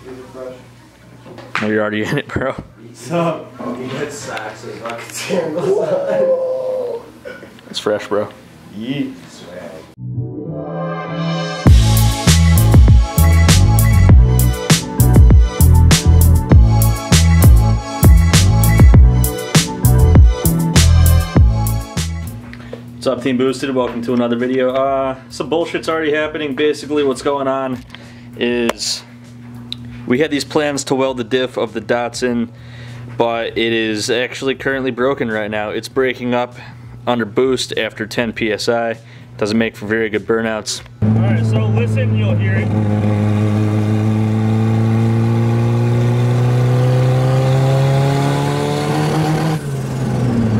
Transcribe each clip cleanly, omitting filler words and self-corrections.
Oh, you're already in it, bro. So, It's fresh, bro. yeah. What's up, Team Boosted? Welcome to another video. Some bullshit's already happening. Basically, what's going on is we had these plans to weld the diff of the Datsun, but it is actually currently broken right now. It's breaking up under boost after 10 psi. Doesn't make for very good burnouts. Alright, so listen, you'll hear it.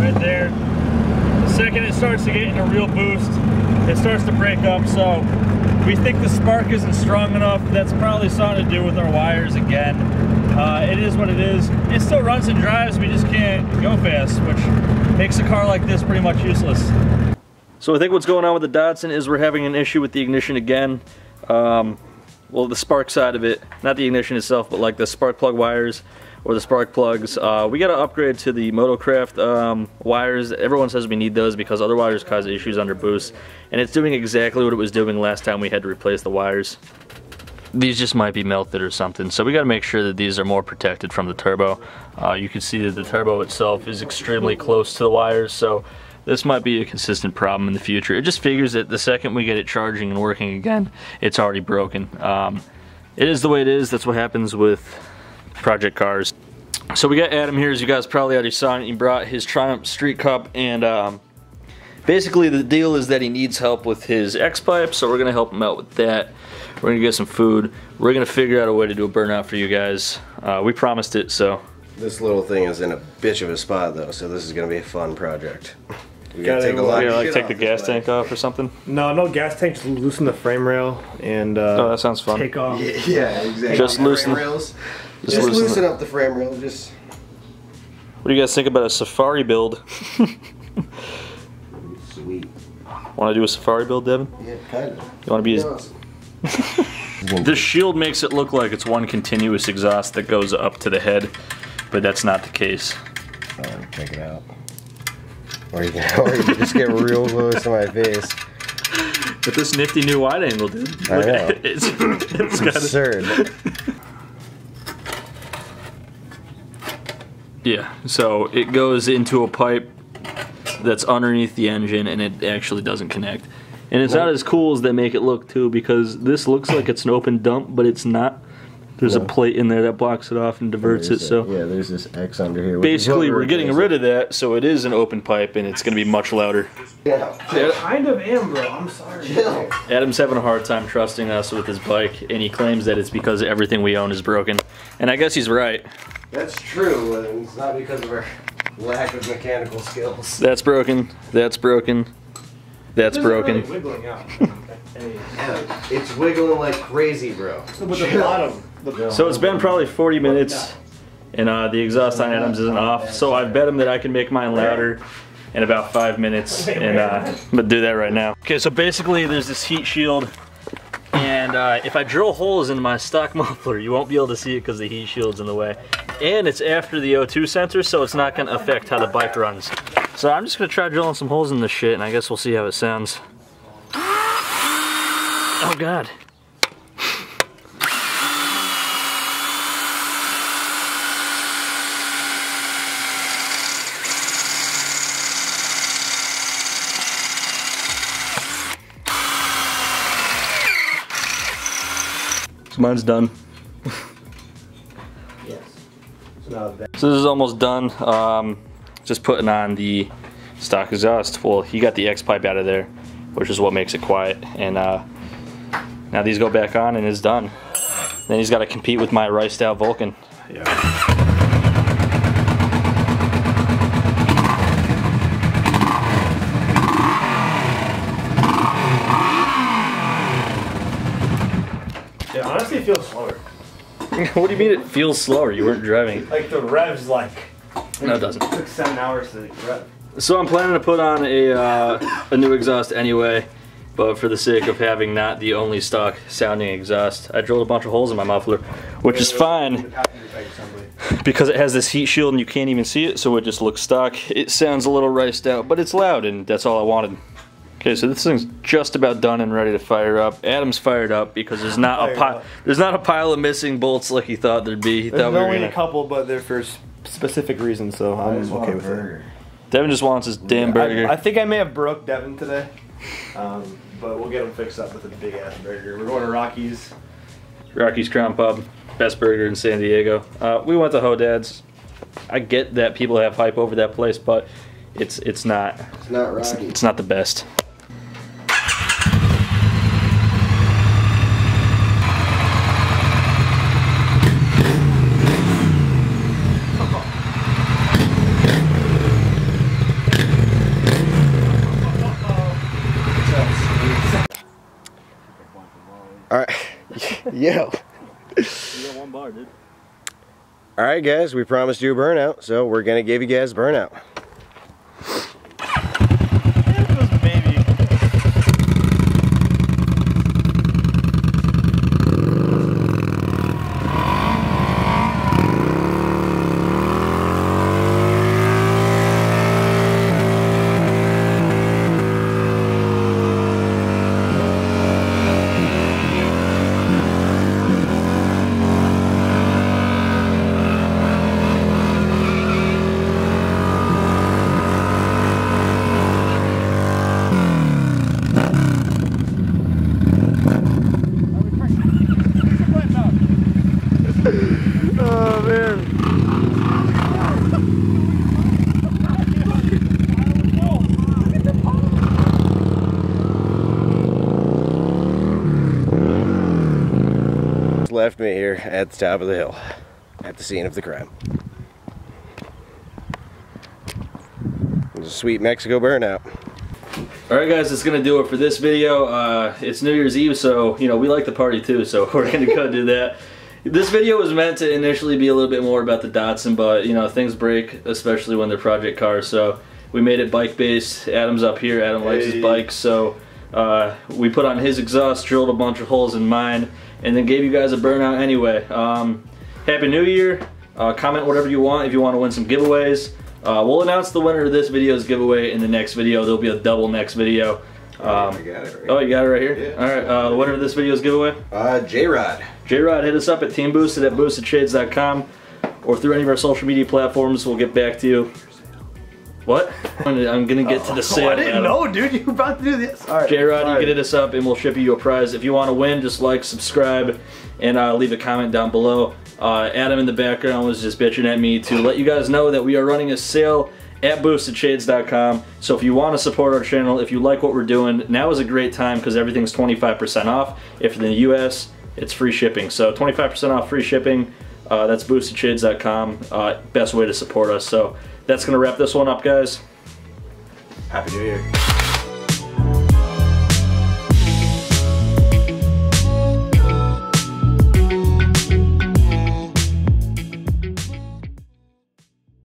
Right there. The second it starts to get in a real boost, it starts to break up, so we think the spark isn't strong enough. That's probably something to do with our wires again. It is what it is. It still runs and drives, we just can't go fast, which makes a car like this pretty much useless. So I think what's going on with the Datsun is we're having an issue with the ignition again. Well, the spark side of it, not the ignition itself, but like the spark plug wires or the spark plugs. We got to upgrade to the Motocraft wires. Everyone says we need those because other wires cause issues under boost, and it's doing exactly what it was doing last time we had to replace the wires. These just might be melted or something, so we got to make sure that these are more protected from the turbo. You can see that the turbo itself is extremely close to the wires, so this might be a consistent problem in the future. It just figures that the second we get it charging and working again, it's already broken. It is the way it is. That's what happens with project cars. So we got Adam here, as you guys probably already saw. He brought his Triumph Street Cup, and basically the deal is that he needs help with his X-pipe, so we're gonna help him out with that. We're gonna get some food. We're gonna figure out a way to do a burnout for you guys. We promised it, so. This little thing is in a bitch of a spot though, so this is gonna be a fun project. We Gotta gotta take a lot of like shit take off the this gas bike. tank off or something? No gas tank, just loosen the frame rail and Oh, that sounds fun. take off. Yeah, exactly. Just loosen- frame rails. just Just loosen loosen up the frame rail. Just What do you guys think about a safari build? sweet. Want to do a safari build, Devin? Yeah, kind of. You want to be his... Awesome. This shield makes it look like it's one continuous exhaust that goes up to the head, but that's not the case. Check it out. Or you can just get real close to my face. But this nifty new wide angle, dude. I know. It's got Absurd. Yeah, so it goes into a pipe that's underneath the engine, and it actually doesn't connect. And it's not as cool as they make it look, too, because this looks like it's an open dump, but it's not. There's a plate in there that blocks it off and diverts it, so. Yeah, there's this X under here. Basically, we're getting rid of that, so it is an open pipe, and it's going to be much louder. Yeah. I kind of am, bro. I'm sorry. Chill. Adam's having a hard time trusting us with his bike, and he claims that it's because everything we own is broken. And I guess he's right. That's true, and it's not because of our lack of mechanical skills. That's broken. That's broken. That's broken. Really wiggling out. Yeah, it's wiggling like crazy, bro. With the bottom. So it's been probably 40 minutes, and the exhaust on Adam's isn't off. So I bet him that I can make mine louder in about 5 minutes, and I'm gonna do that right now. Okay, so basically there's this heat shield, and if I drill holes in my stock muffler, you won't be able to see it because the heat shield's in the way. And it's after the O2 sensor, so it's not gonna affect how the bike runs. So I'm just gonna try drilling some holes in this shit, and I guess we'll see how it sounds. Oh God. So mine's done. Yes. So this is almost done. Just putting on the stock exhaust. Well, he got the X-pipe out of there, which is what makes it quiet. And now these go back on and it's done. Then he's got to compete with my riced out Vulcan. yeah. Yeah, honestly, it feels slower. What do you mean it feels slower? You weren't driving. Like the revs, like. No, it doesn't. It took 7 hours to rev. So I'm planning to put on a new exhaust anyway, but for the sake of having not the only stock sounding exhaust, I drilled a bunch of holes in my muffler, which is fine because it has this heat shield and you can't even see it, so it just looks stock. It sounds a little riced out, but it's loud, and that's all I wanted. Okay, so this thing's just about done and ready to fire up. Adam's fired up because there's not a pile of missing bolts like he thought there'd be. There's only a couple, but they're for specific reasons, so I'm okay with it. Devin just wants his damn burger. I think I may have broke Devin today, but we'll get him fixed up with a big ass burger. We're going to Rocky's. Rocky's Crown Pub, best burger in San Diego. We went to Hodad's. I get that people have hype over that place, but it's not. It's not Rocky. It's not the best. Alright, yo. You got one bar, dude. Alright guys, we promised you a burnout, so we're gonna give you guys a burnout. Oh man. Left me here at the top of the hill, at the scene of the crime. It's a sweet Mexico burnout. Alright guys, that's going to do it for this video. It's New Year's Eve, so, you know, we like to party too, so we're going to go do that. This video was meant to initially be a little bit more about the Datsun, but, you know, things break, especially when they're project cars, so we made it bike-based. Adam's up here. Adam likes his bikes, so we put on his exhaust, drilled a bunch of holes in mine, and then gave you guys a burnout anyway. Happy New Year. Comment whatever you want if you want to win some giveaways. We'll announce the winner of this video's giveaway in the next video. There'll be a double next video. I got it right. Oh, you got it right here? Yeah. Alright, the winner of this video's giveaway? J-Rod. J-Rod, hit us up at Teamboosted at boostedshades.com or through any of our social media platforms. We'll get back to you. What? I'm gonna get to the sale. I didn't know, dude. You were about to do this. All right, J-Rod, you can hit us up and we'll ship you a prize. If you want to win, just like, subscribe, and leave a comment down below. Adam in the background was just bitching at me to let you guys know that we are running a sale at boostedshades.com. So if you want to support our channel, if you like what we're doing, now is a great time because everything's 25% off. If you're in the US, it's free shipping. So 25% off, free shipping. That's boostedshades.com. Best way to support us. So that's going to wrap this one up, guys. Happy New Year.